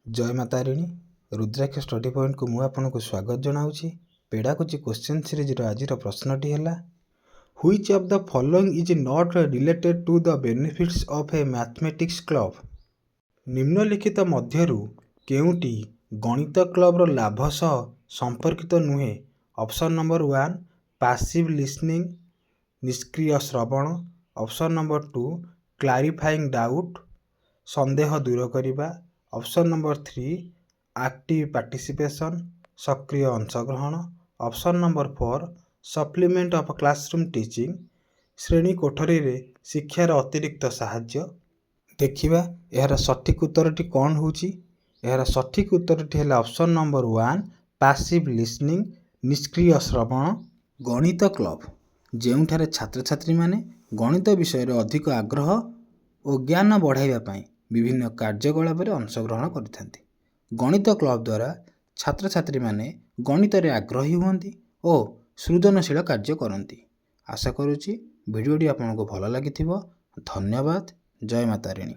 जय माता रिणी रुद्राक्ष study point को मु आपको स्वागत जनाऊँगी। पेड़ाकुची क्वेश्चन सीरीज आज प्रश्नटी है which of the following is not related to the benefits of a mathematics club. निम्नलिखित मध्यरु केउटी गणित क्लब लाभ सह संपर्कित नुहे। ऑप्शन नंबर 1 पैसिव लिसनिंग निष्क्रिय श्रवण। ऑप्शन नंबर 2 क्लारिफाइंग डाउट संदेह दूर करने। ऑप्शन नंबर 3 एक्टिव पार्टिसिपेशन सक्रिय अंशग्रहण। Option number 4 supplement of classroom teaching श्रेणी कोठरी रे शिक्षार अतिरिक्त साहाय्य। देखिबा यार सठिक उत्तरटी कौन होची। यार सठिक उत्तरटी है ऑप्शन नंबर 1 पैसिव लिसनिंग निष्क्रिय श्रवण। गणित क्लब जेउठारे छात्र छात्री माने गणित विषय रे अधिक आग्रह और ज्ञान बढ़ाइबा पई विभिन्न कार्यकलाप रे अंशग्रहण करथांती। गणित क्लब द्वारा छात्र छात्री माने गणित रे आग्रही हुअंती और सृजनशील कार्य करती। आशा करुच्ची वीडियोटी आपको भल लगी। धन्यवाद। जय माता रिणी।